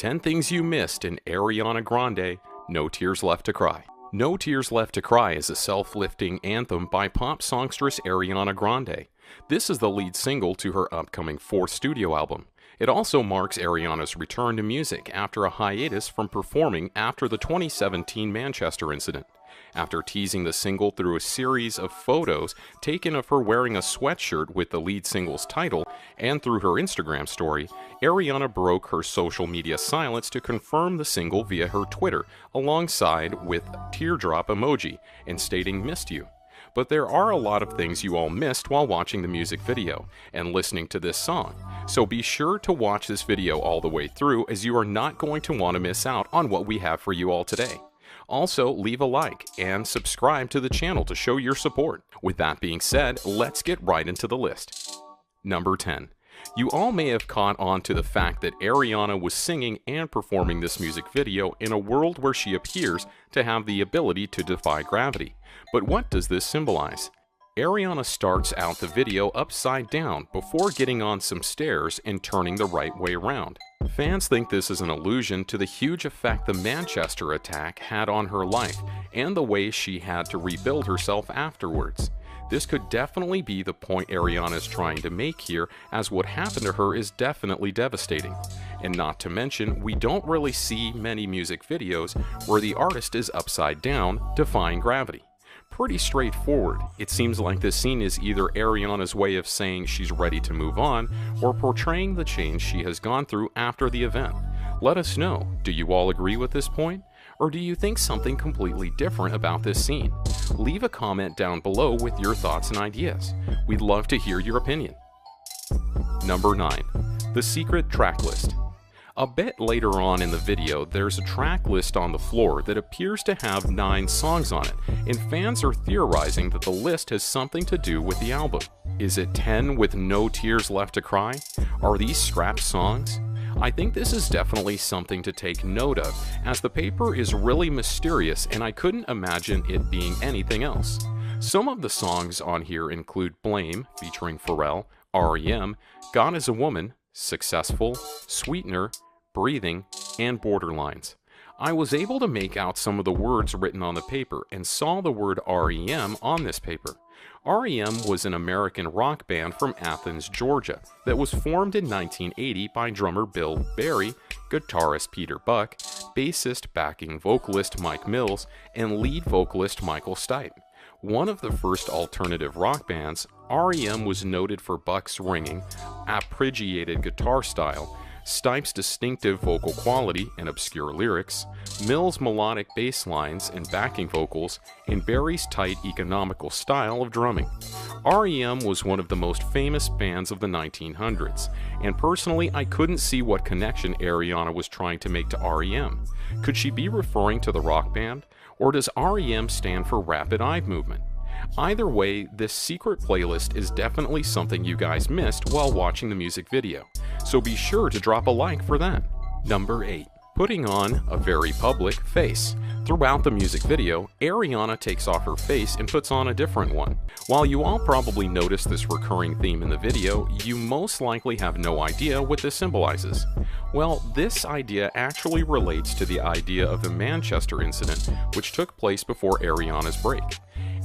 10 Things You Missed in Ariana Grande, No Tears Left to Cry. No Tears Left to Cry is a self-lifting anthem by pop songstress Ariana Grande. This is the lead single to her upcoming 4th studio album. It also marks Ariana's return to music after a hiatus from performing after the 2017 Manchester incident. After teasing the single through a series of photos taken of her wearing a sweatshirt with the lead single's title and through her Instagram story, Ariana broke her social media silence to confirm the single via her Twitter, alongside with teardrop emoji and stating "missed you." But there are a lot of things you all missed while watching the music video and listening to this song, so be sure to watch this video all the way through, as you are not going to want to miss out on what we have for you all today. Also, leave a like and subscribe to the channel to show your support. With that being said, let's get right into the list. Number 10. You all may have caught on to the fact that Ariana was singing and performing this music video in a world where she appears to have the ability to defy gravity. But what does this symbolize? Ariana starts out the video upside down before getting on some stairs and turning the right way around. Fans think this is an allusion to the huge effect the Manchester attack had on her life and the way she had to rebuild herself afterwards. This could definitely be the point Ariana is trying to make here, as what happened to her is definitely devastating. And not to mention, we don't really see many music videos where the artist is upside down, defying gravity. Pretty straightforward. It seems like this scene is either Ariana's way of saying she's ready to move on, or portraying the change she has gone through after the event. Let us know, do you all agree with this point? Or do you think something completely different about this scene? Leave a comment down below with your thoughts and ideas. We'd love to hear your opinion. Number 9. The secret track list. A bit later on in the video, there's a track list on the floor that appears to have 9 songs on it, and fans are theorizing that the list has something to do with the album. Is it 10 with No Tears Left to Cry? Are these scrapped songs? I think this is definitely something to take note of, as the paper is really mysterious and I couldn't imagine it being anything else. Some of the songs on here include Blame, featuring Pharrell, R.E.M., God is a Woman, Successful, Sweetener, Breathing, and Borderlines. I was able to make out some of the words written on the paper and saw the word R.E.M. on this paper. R.E.M. was an American rock band from Athens, Georgia, that was formed in 1980 by drummer Bill Berry, guitarist Peter Buck, bassist backing vocalist Mike Mills, and lead vocalist Michael Stipe. One of the first alternative rock bands, R.E.M. was noted for Buck's ringing, appreciated guitar style, Stipe's distinctive vocal quality and obscure lyrics, Mills' melodic bass lines and backing vocals, and Berry's tight, economical style of drumming. R.E.M. was one of the most famous bands of the 1900s, and personally I couldn't see what connection Ariana was trying to make to R.E.M. Could she be referring to the rock band, or does R.E.M. stand for Rapid Eye Movement? Either way, this secret playlist is definitely something you guys missed while watching the music video, so be sure to drop a like for that. Number 8. Putting on a very public face. Throughout the music video, Ariana takes off her face and puts on a different one. While you all probably noticed this recurring theme in the video, you most likely have no idea what this symbolizes. Well, this idea actually relates to the idea of the Manchester incident, which took place before Ariana's break.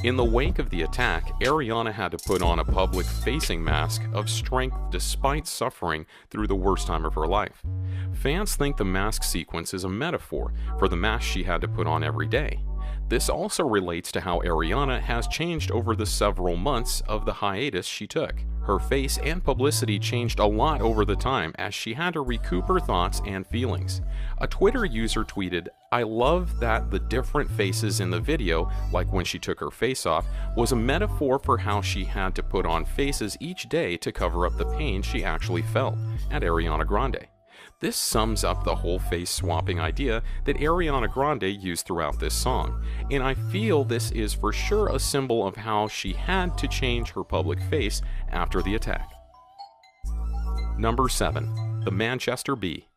In the wake of the attack, Ariana had to put on a public-facing mask of strength despite suffering through the worst time of her life. Fans think the mask sequence is a metaphor for the mask she had to put on every day. This also relates to how Ariana has changed over the several months of the hiatus she took. Her face and publicity changed a lot over the time as she had to recoup her thoughts and feelings. A Twitter user tweeted, "I love that the different faces in the video, like when she took her face off, was a metaphor for how she had to put on faces each day to cover up the pain she actually felt," at Ariana Grande. This sums up the whole face swapping idea that Ariana Grande used throughout this song, and I feel this is for sure a symbol of how she had to change her public face after the attack. Number 7. The Manchester Bee.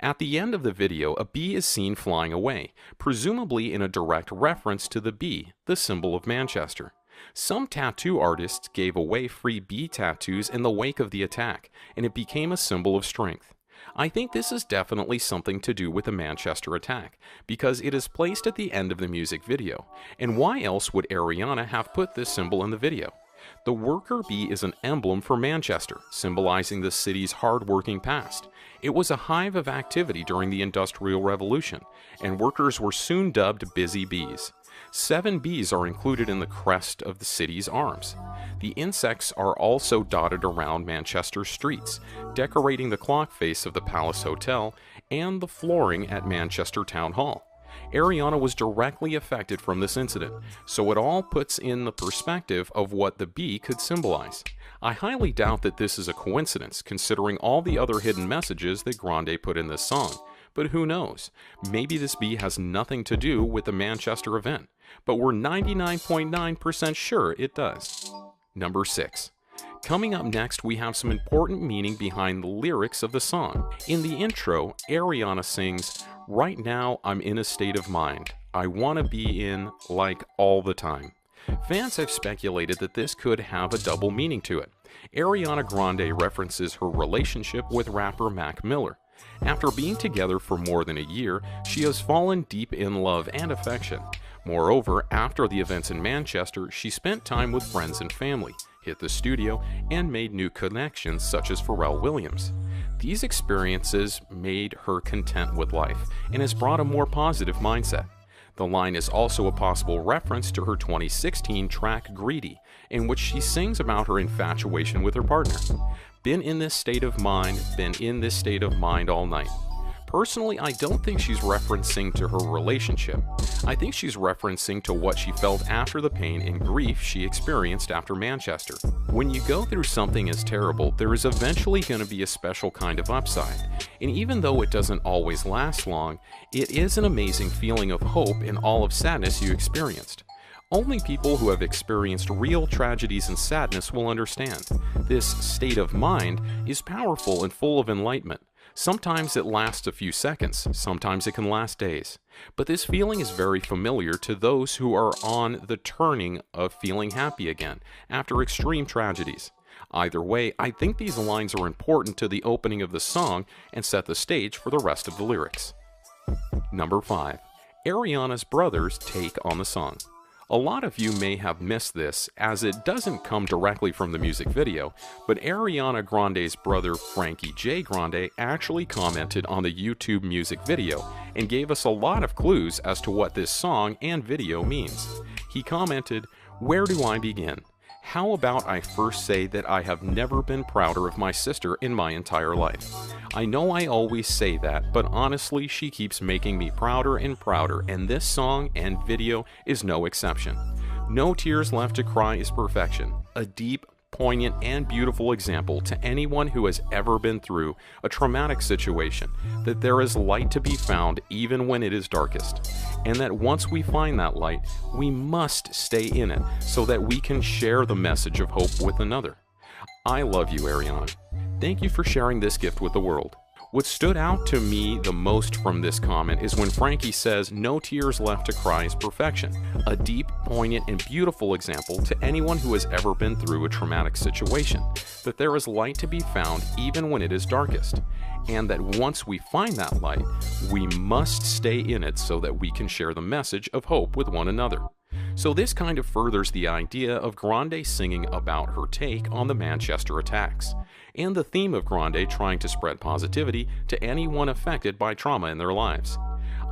At the end of the video, a bee is seen flying away, presumably in a direct reference to the bee, the symbol of Manchester. Some tattoo artists gave away free bee tattoos in the wake of the attack, and it became a symbol of strength. I think this is definitely something to do with the Manchester attack, because it is placed at the end of the music video, and why else would Ariana have put this symbol in the video? The worker bee is an emblem for Manchester, symbolizing the city's hard-working past. It was a hive of activity during the Industrial Revolution, and workers were soon dubbed busy bees. 7 bees are included in the crest of the city's arms. The insects are also dotted around Manchester streets, decorating the clock face of the Palace Hotel and the flooring at Manchester Town Hall. Ariana was directly affected from this incident, so it all puts in the perspective of what the bee could symbolize. I highly doubt that this is a coincidence, considering all the other hidden messages that Grande put in this song. But who knows? Maybe this bee has nothing to do with the Manchester event, but we're 99.9% sure it does. Number 6. Coming up next, we have some important meaning behind the lyrics of the song. In the intro, Ariana sings, "Right now, I'm in a state of mind. I want to be in, like, all the time." Fans have speculated that this could have a double meaning to it. Ariana Grande references her relationship with rapper Mac Miller. After being together for more than a year, she has fallen deep in love and affection. Moreover, after the events in Manchester, she spent time with friends and family, hit the studio, and made new connections such as Pharrell Williams. These experiences made her content with life and has brought a more positive mindset. The line is also a possible reference to her 2016 track Greedy, in which she sings about her infatuation with her partner. Been in this state of mind, been in this state of mind all night. Personally, I don't think she's referencing to her relationship. I think she's referencing to what she felt after the pain and grief she experienced after Manchester. When you go through something as terrible, there is eventually going to be a special kind of upside. And even though it doesn't always last long, it is an amazing feeling of hope in all of sadness you experienced. Only people who have experienced real tragedies and sadness will understand. This state of mind is powerful and full of enlightenment. Sometimes it lasts a few seconds, sometimes it can last days. But this feeling is very familiar to those who are on the turning of feeling happy again after extreme tragedies. Either way, I think these lines are important to the opening of the song and set the stage for the rest of the lyrics. Number 5. Ariana's brother's take on the song. A lot of you may have missed this, as it doesn't come directly from the music video, but Ariana Grande's brother Frankie J. Grande actually commented on the YouTube music video and gave us a lot of clues as to what this song and video means. He commented, "Where do I begin? How about I first say that I have never been prouder of my sister in my entire life. I know I always say that, but honestly she keeps making me prouder and prouder, and this song and video is no exception. No Tears Left to Cry is perfection, a deep, poignant, and beautiful example to anyone who has ever been through a traumatic situation, that there is light to be found even when it is darkest, and that once we find that light, we must stay in it so that we can share the message of hope with another." I love you, Ariana. Thank you for sharing this gift with the world. What stood out to me the most from this comment is when Frankie says, "No tears left to cry is perfection," a deep, poignant, and beautiful example to anyone who has ever been through a traumatic situation, that there is light to be found even when it is darkest, and that once we find that light, we must stay in it so that we can share the message of hope with one another. So this kind of furthers the idea of Grande singing about her take on the Manchester attacks, and the theme of Grande trying to spread positivity to anyone affected by trauma in their lives.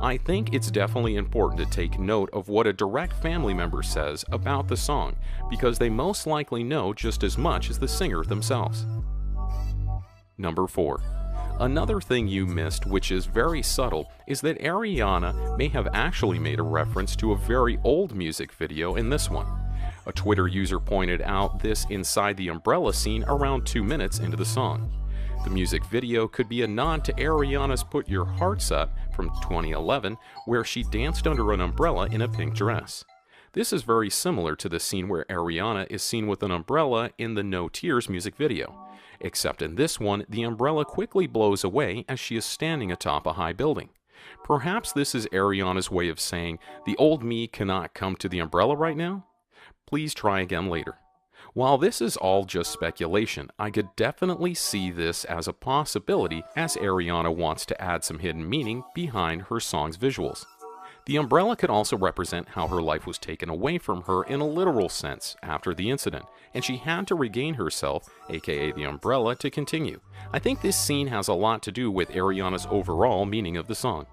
I think it's definitely important to take note of what a direct family member says about the song, because they most likely know just as much as the singer themselves. Number 4. Another thing you missed, which is very subtle, is that Ariana may have actually made a reference to a very old music video in this one. A Twitter user pointed out this inside the umbrella scene around 2 minutes into the song. The music video could be a nod to Ariana's Put Your Hearts Up from 2011, where she danced under an umbrella in a pink dress. This is very similar to the scene where Ariana is seen with an umbrella in the No Tears music video. Except in this one, the umbrella quickly blows away as she is standing atop a high building. Perhaps this is Ariana's way of saying, "The old me cannot come to the umbrella right now? Please try again later." While this is all just speculation, I could definitely see this as a possibility as Ariana wants to add some hidden meaning behind her song's visuals. The umbrella could also represent how her life was taken away from her in a literal sense after the incident, and she had to regain herself, aka the umbrella, to continue. I think this scene has a lot to do with Ariana's overall meaning of the song.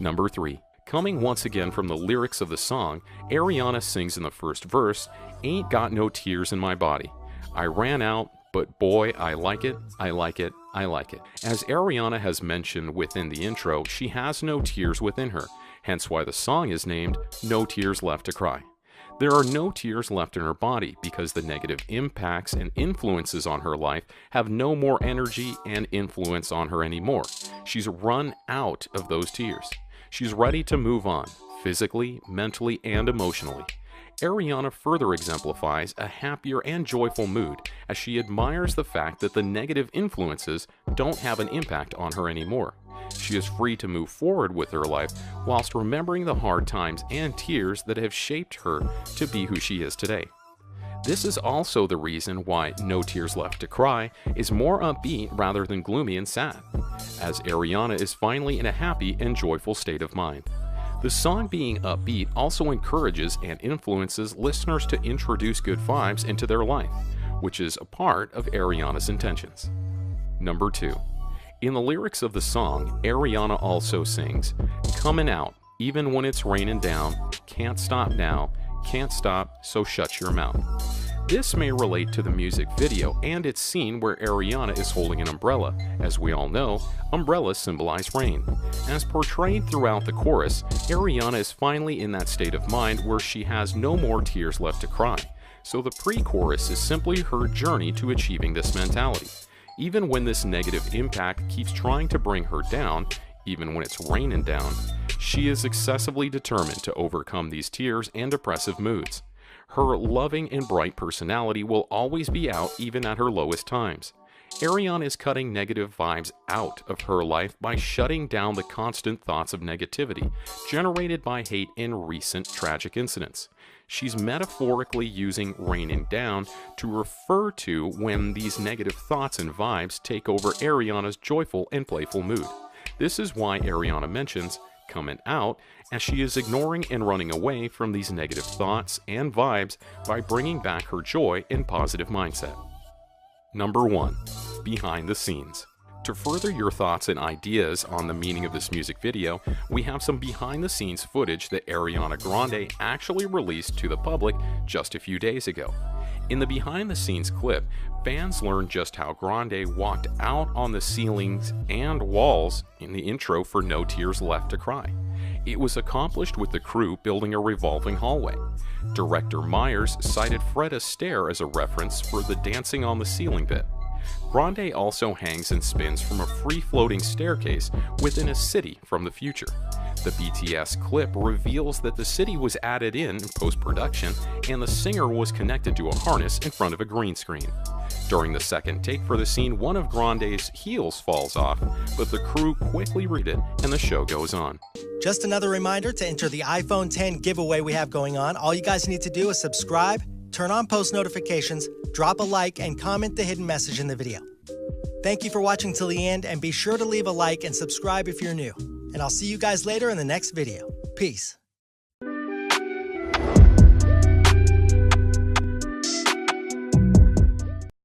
Number 3. Coming once again from the lyrics of the song, Ariana sings in the first verse, "Ain't got no tears in my body. I ran out, but boy, I like it, I like it, I like it." As Ariana has mentioned within the intro, she has no tears within her, hence why the song is named No Tears Left to Cry. There are no tears left in her body because the negative impacts and influences on her life have no more energy and influence on her anymore. She's run out of those tears. She's ready to move on, physically, mentally, and emotionally. Ariana further exemplifies a happier and joyful mood as she admires the fact that the negative influences don't have an impact on her anymore. She is free to move forward with her life whilst remembering the hard times and tears that have shaped her to be who she is today. This is also the reason why No Tears Left to Cry is more upbeat rather than gloomy and sad, as Ariana is finally in a happy and joyful state of mind. The song being upbeat also encourages and influences listeners to introduce good vibes into their life, which is a part of Ariana's intentions. Number 2. In the lyrics of the song, Ariana also sings, "Coming out, even when it's raining down, can't stop now, can't stop, so shut your mouth." This may relate to the music video and its scene where Ariana is holding an umbrella. As we all know, umbrellas symbolize rain. As portrayed throughout the chorus, Ariana is finally in that state of mind where she has no more tears left to cry. So the pre-chorus is simply her journey to achieving this mentality. Even when this negative impact keeps trying to bring her down, even when it's raining down, she is excessively determined to overcome these tears and depressive moods. Her loving and bright personality will always be out even at her lowest times. Ariana is cutting negative vibes out of her life by shutting down the constant thoughts of negativity generated by hate and recent tragic incidents. She's metaphorically using raining down to refer to when these negative thoughts and vibes take over Ariana's joyful and playful mood. This is why Ariana mentions coming out, as she is ignoring and running away from these negative thoughts and vibes by bringing back her joy and positive mindset. Number 1. Behind the scenes. To further your thoughts and ideas on the meaning of this music video, we have some behind the scenes footage that Ariana Grande actually released to the public just a few days ago. In the behind the scenes clip, fans learn just how Grande walked out on the ceilings and walls in the intro for No Tears Left to Cry. It was accomplished with the crew building a revolving hallway. Director Myers cited Fred Astaire as a reference for the dancing on the ceiling bit. Grande also hangs and spins from a free-floating staircase within a city from the future. The BTS clip reveals that the city was added in post-production and the singer was connected to a harness in front of a green screen. During the second take for the scene, one of Grande's heels falls off, but the crew quickly read it and the show goes on. Just another reminder to enter the iPhone 10 giveaway we have going on. All you guys need to do is subscribe, turn on post notifications, drop a like, and comment the hidden message in the video. Thank you for watching till the end, and be sure to leave a like and subscribe if you're new. And I'll see you guys later in the next video. Peace.